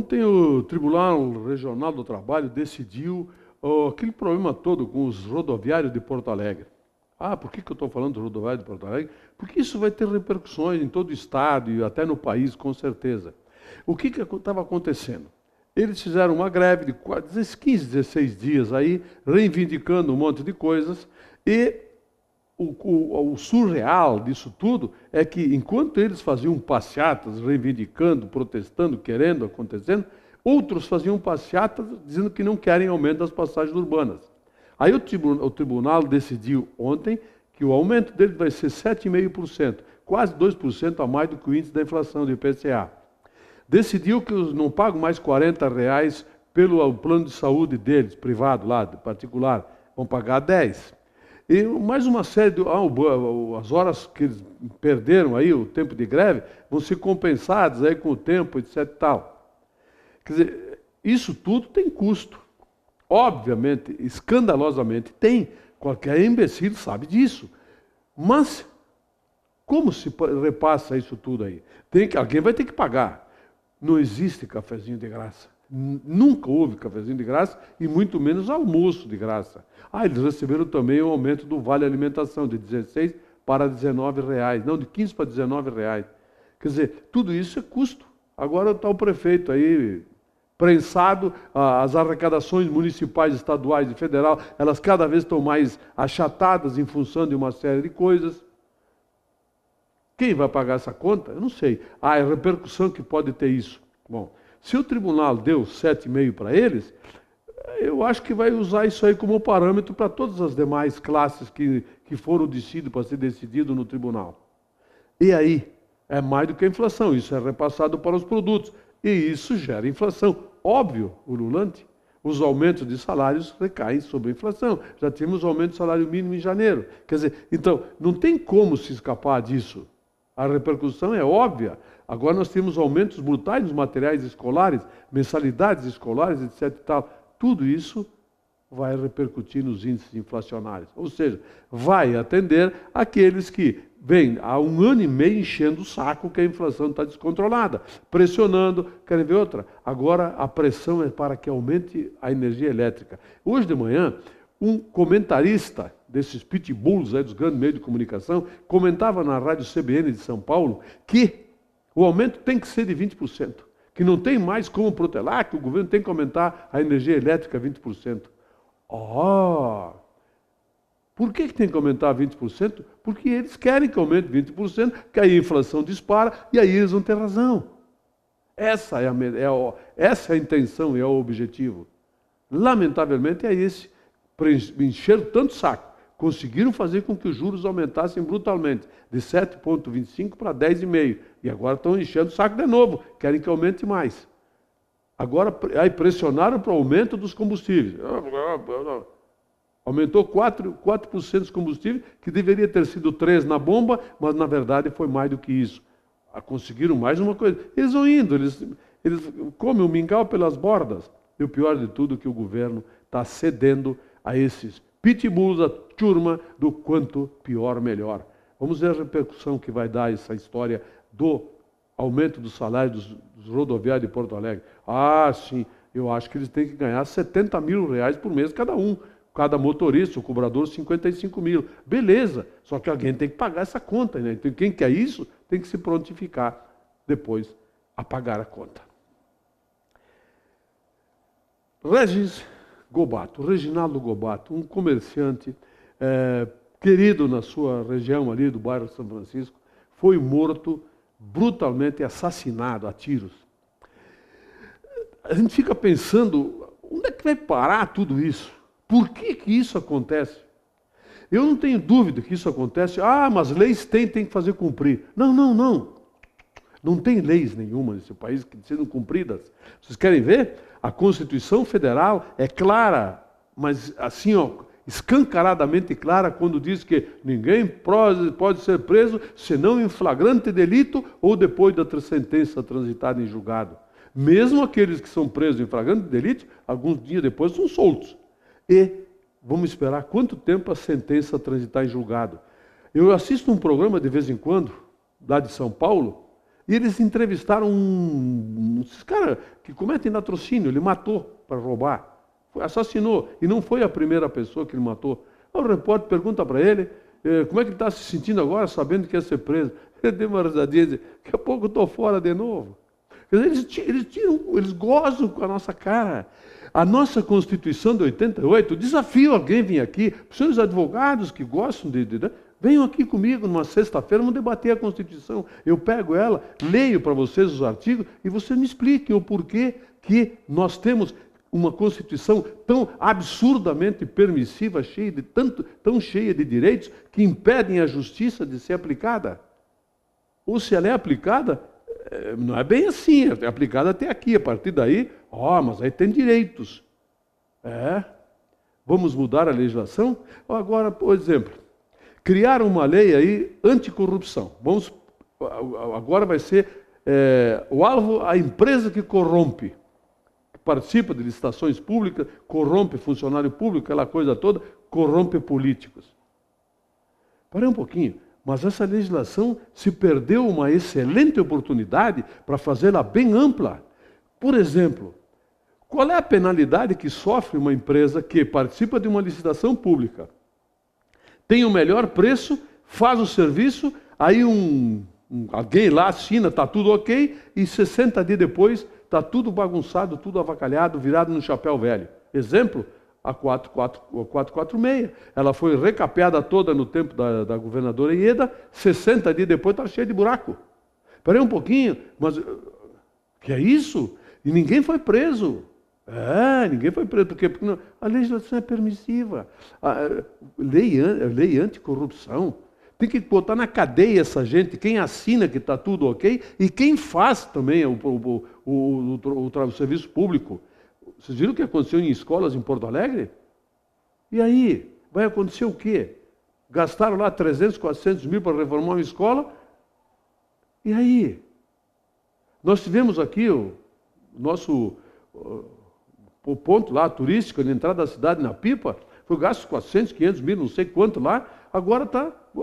Ontem o Tribunal Regional do Trabalho decidiu aquele problema todo com os rodoviários de Porto Alegre. Ah, por que eu estou falando do rodoviário de Porto Alegre? Porque isso vai ter repercussões em todo o estado e até no país, com certeza. O que estava acontecendo? Eles fizeram uma greve de 15, 16 dias aí, reivindicando um monte de coisas, e o surreal disso tudo é que, enquanto eles faziam passeatas, reivindicando, protestando, querendo, acontecendo, outros faziam passeatas dizendo que não querem aumento das passagens urbanas. Aí o tribunal decidiu ontem que o aumento dele vai ser 7,5%, quase 2% a mais do que o índice da inflação do IPCA. Decidiu que os não pagam mais R$40 pelo plano de saúde deles, privado lá, particular, vão pagar 10. E mais uma série de... as horas que eles perderam aí, o tempo de greve, vão ser compensadas aí com o tempo, etc. e tal. Quer dizer, isso tudo tem custo. Obviamente, escandalosamente tem. Qualquer imbecil sabe disso. Mas, como se repassa isso tudo aí? Alguém vai ter que pagar. Não existe cafezinho de graça. Nunca houve cafezinho de graça e muito menos almoço de graça. Eles receberam também o aumento do Vale Alimentação de 16 para 19 reais, não, de 15 para 19 reais. Quer dizer, tudo isso é custo. Agora está o prefeito aí prensado, as arrecadações municipais, estaduais e federal, elas cada vez estão mais achatadas em função de uma série de coisas. Quem vai pagar essa conta? Eu não sei. A repercussão que pode ter isso. Bom, se o tribunal deu 7,5 para eles, eu acho que vai usar isso aí como parâmetro para todas as demais classes que foram decididas para ser decidido no tribunal. E aí, é mais do que a inflação, isso é repassado para os produtos. E isso gera inflação. Óbvio, ululante, os aumentos de salários recaem sobre a inflação. Já tivemos aumento do salário mínimo em janeiro. Quer dizer, então, não tem como se escapar disso. A repercussão é óbvia. Agora nós temos aumentos brutais nos materiais escolares, mensalidades escolares, etc. e tal. Tudo isso vai repercutir nos índices inflacionários. Ou seja, vai atender aqueles que vêm há 1 ano e meio enchendo o saco que a inflação está descontrolada, pressionando. Querem ver outra? Agora a pressão é para que aumente a energia elétrica. Hoje de manhã, um comentarista desses pitbulls aí dos grandes meios de comunicação comentava na rádio CBN de São Paulo que o aumento tem que ser de 20%, que não tem mais como protelar, que o governo tem que aumentar a energia elétrica 20%. Por que tem que aumentar 20%? Porque eles querem que aumente 20%, que aí a inflação dispara e aí eles vão ter razão. Essa é a intenção e é o objetivo. Lamentavelmente é esse. Encheram tanto saco. Conseguiram fazer com que os juros aumentassem brutalmente, de 7,25 para 10,5. E agora estão enchendo o saco de novo, querem que aumente mais. Agora, aí pressionaram para o aumento dos combustíveis. Aumentou 4% dos combustíveis, que deveria ter sido 3% na bomba, mas na verdade foi mais do que isso. Conseguiram mais uma coisa. Eles vão indo, eles comem o mingau pelas bordas. E o pior de tudo é que o governo está cedendo a esses pitbulls, a turma do quanto pior, melhor. Vamos ver a repercussão que vai dar essa história do aumento do salário dos rodoviários de Porto Alegre. Sim, eu acho que eles têm que ganhar R$70 mil por mês cada um. Cada motorista, o cobrador, 55 mil. Beleza, só que alguém tem que pagar essa conta, né? Então quem quer isso tem que se prontificar depois a pagar a conta. Reginaldo Gobato, um comerciante querido na sua região ali do bairro São Francisco, foi morto, brutalmente assassinado a tiros. A gente fica pensando, onde é que vai parar tudo isso? Por que isso acontece? Eu não tenho dúvida que isso acontece. Mas leis tem que fazer cumprir. Não. Não tem leis nenhuma nesse país que sejam cumpridas. Vocês querem ver? A Constituição Federal é clara, mas assim, escancaradamente clara, quando diz que ninguém pode ser preso senão em flagrante delito ou depois da sentença transitada em julgado. Mesmo aqueles que são presos em flagrante delito, alguns dias depois são soltos. E vamos esperar quanto tempo a sentença transitar em julgado. Eu assisto um programa de vez em quando, lá de São Paulo, E eles entrevistaram esses caras que cometem latrocínio, ele matou para roubar. Assassinou, e não foi a primeira pessoa que ele matou. O repórter pergunta para ele, como é que ele está se sentindo agora, sabendo que ia ser preso. Ele deu uma risadinha e diz, daqui a pouco eu estou fora de novo. Quer dizer, eles gozam com a nossa cara. A nossa Constituição de 88, desafio alguém vir aqui, os senhores advogados que gostam venham aqui comigo numa sexta-feira, vamos debater a Constituição. Eu pego ela, leio para vocês os artigos e vocês me expliquem o porquê que nós temos uma Constituição tão absurdamente permissiva, tão cheia de direitos, que impedem a justiça de ser aplicada. Ou se ela é aplicada, não é bem assim, é aplicada até aqui, a partir daí, mas aí tem direitos. Vamos mudar a legislação? Agora, por exemplo, criar uma lei aí anticorrupção. Agora vai ser o alvo a empresa que corrompe, que participa de licitações públicas, corrompe funcionário público, aquela coisa toda, corrompe políticos. Parei um pouquinho. Mas essa legislação se perdeu uma excelente oportunidade para fazê-la bem ampla. Por exemplo, qual é a penalidade que sofre uma empresa que participa de uma licitação pública, tem o melhor preço, faz o serviço, aí alguém lá assina, está tudo ok, e 60 dias depois está tudo bagunçado, tudo avacalhado, virado no chapéu velho. Exemplo, a 446. Ela foi recapeada toda no tempo da governadora Ieda, 60 dias depois está cheia de buraco. Esperei um pouquinho, mas que é isso? E ninguém foi preso. Ninguém foi preso, porque não, a legislação é permissiva. A lei anticorrupção. Tem que botar na cadeia essa gente, quem assina que está tudo ok, e quem faz também o serviço público. Vocês viram o que aconteceu em escolas em Porto Alegre? E aí? Vai acontecer o quê? Gastaram lá 300, 400 mil para reformar uma escola? E aí? Nós tivemos aqui o ponto lá turístico, na entrada da cidade, na Pipa, foi gasto 400, 500 mil, não sei quanto lá. Agora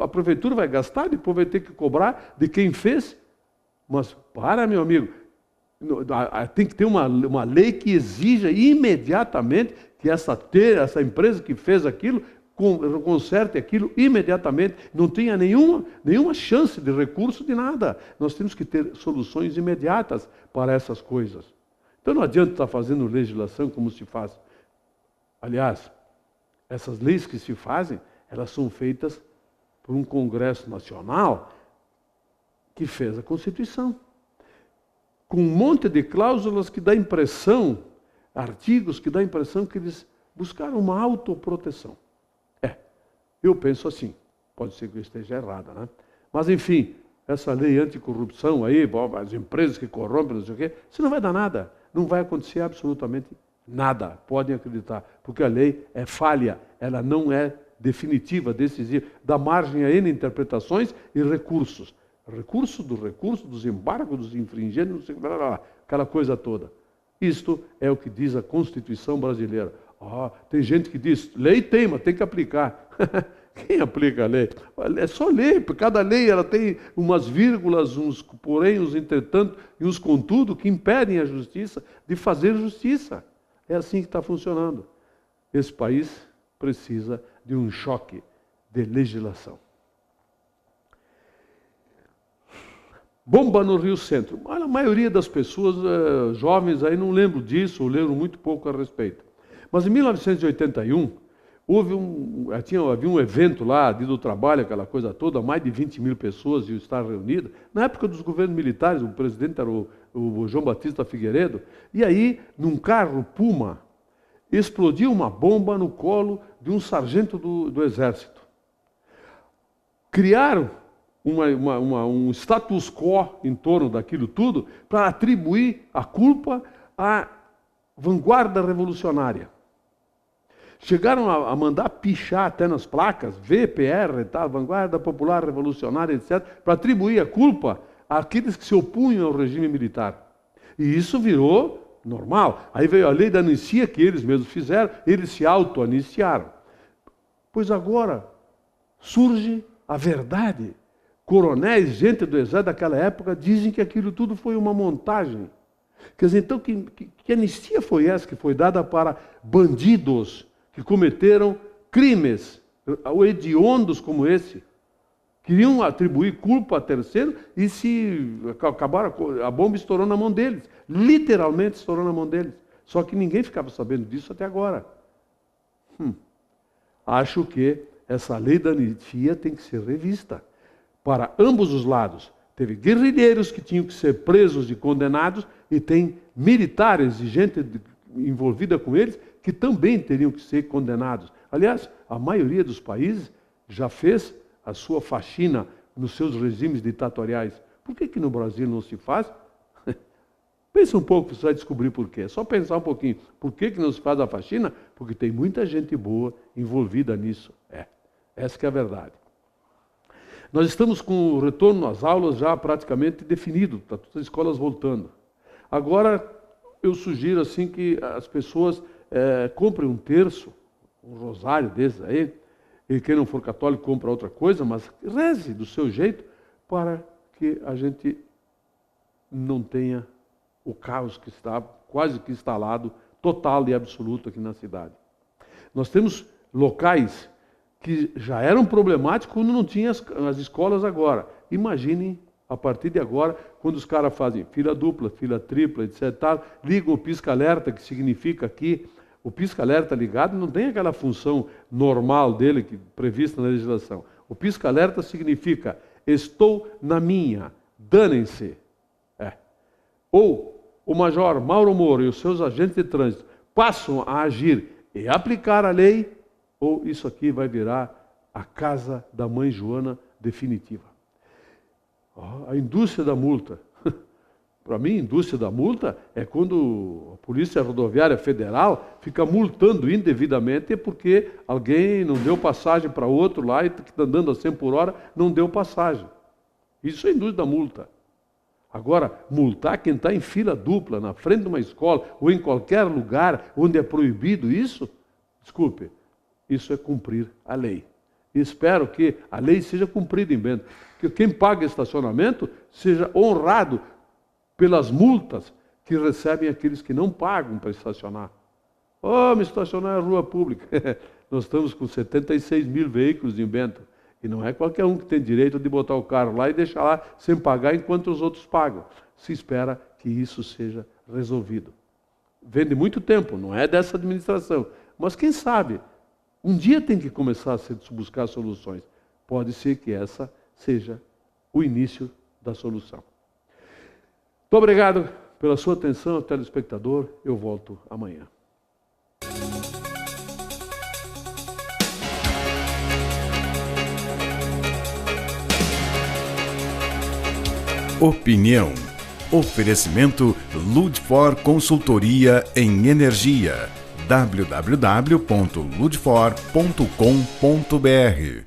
a prefeitura vai gastar, depois vai ter que cobrar de quem fez. Mas meu amigo, tem que ter uma lei que exija imediatamente que essa empresa que fez aquilo conserte aquilo imediatamente, não tenha nenhuma chance de recurso de nada. Nós temos que ter soluções imediatas para essas coisas. Então não adianta estar fazendo legislação como se faz. Aliás, essas leis que se fazem, elas são feitas por um Congresso Nacional que fez a Constituição, com um monte de cláusulas que dá impressão, artigos que dá impressão que eles buscaram uma autoproteção. Eu penso assim, pode ser que eu esteja errada, né? Mas enfim, essa lei anticorrupção aí, as empresas que corrompem, não sei o quê, isso não vai dar nada, não vai acontecer absolutamente nada, podem acreditar, porque a lei é falha, ela não é definitiva, decisiva, dá margem a N interpretações e recursos. Recurso, dos embargos, dos infringentes, não sei, aquela coisa toda. Isto é o que diz a Constituição brasileira. Tem gente que diz, lei tem, mas tem que aplicar. Quem aplica a lei? É só ler, porque cada lei ela tem umas vírgulas, uns porém, uns entretanto, e uns contudo, que impedem a justiça de fazer justiça. É assim que está funcionando. Esse país precisa de um choque de legislação. Bomba no Rio Centro. A maioria das pessoas jovens aí não lembram disso, ou lembram muito pouco a respeito. Mas em 1981, havia um evento lá, Dia do Trabalho, aquela coisa toda, mais de 20 mil pessoas iam estar reunidas. Na época dos governos militares, o presidente era o João Batista Figueiredo, e aí, num carro Puma, explodiu uma bomba no colo de um sargento do Exército. Criaram um status quo em torno daquilo tudo para atribuir a culpa à vanguarda revolucionária. Chegaram a mandar pichar até nas placas, VPR, Vanguarda Popular Revolucionária, etc., para atribuir a culpa àqueles que se opunham ao regime militar. E isso virou normal. Aí veio a lei da anistia, que eles mesmos fizeram, eles se auto-aniciaram. Pois agora surge a verdade coronéis, gente do exército daquela época, dizem que aquilo tudo foi uma montagem. Quer dizer, então, que anistia foi essa que foi dada para bandidos que cometeram crimes hediondos como esse? Queriam atribuir culpa a terceiro e se acabaram, a bomba estourou na mão deles. Literalmente estourou na mão deles. Só que ninguém ficava sabendo disso até agora. Acho que essa lei da anistia tem que ser revista para ambos os lados. Teve guerrilheiros que tinham que ser presos e condenados e tem militares e gente envolvida com eles que também teriam que ser condenados. Aliás, a maioria dos países já fez a sua faxina nos seus regimes ditatoriais. Por que no Brasil não se faz? Pensa um pouco, você vai descobrir por quê. É só pensar um pouquinho. Por que não se faz a faxina? Porque tem muita gente boa envolvida nisso. Essa que é a verdade. Nós estamos com o retorno às aulas já praticamente definido, está todas as escolas voltando. Agora, eu sugiro assim que as pessoas comprem um terço, um rosário desses aí, e quem não for católico compra outra coisa, mas reze do seu jeito para que a gente não tenha o caos que está quase que instalado, total e absoluto aqui na cidade. Nós temos locais que já eram problemáticos quando não tinha as escolas agora. Imaginem, a partir de agora, quando os caras fazem fila dupla, fila tripla, etc. Ligam o pisca-alerta, que significa que o pisca-alerta ligado não tem aquela função normal dele, prevista na legislação. O pisca-alerta significa, estou na minha, danem-se. Ou o major Mauro Moro e os seus agentes de trânsito passam a agir e aplicar a lei, ou isso aqui vai virar a casa da mãe Joana definitiva. A indústria da multa. Para mim, a indústria da multa é quando a Polícia Rodoviária Federal fica multando indevidamente porque alguém não deu passagem para outro lá e que está andando a 100 por hora, não deu passagem. Isso é a indústria da multa. Agora, multar quem está em fila dupla, na frente de uma escola ou em qualquer lugar onde é proibido isso, desculpe, isso é cumprir a lei. E espero que a lei seja cumprida em Bento. Que quem paga estacionamento seja honrado pelas multas que recebem aqueles que não pagam para estacionar. Me estacionar na rua pública. Nós estamos com 76 mil veículos em Bento. E não é qualquer um que tem direito de botar o carro lá e deixar lá sem pagar enquanto os outros pagam. Se espera que isso seja resolvido. Vem de muito tempo, não é dessa administração. Mas quem sabe, um dia tem que começar a se buscar soluções. Pode ser que essa seja o início da solução. Muito obrigado pela sua atenção, telespectador. Eu volto amanhã. Opinião. Oferecimento Ludfor Consultoria em Energia. www.ludfor.com.br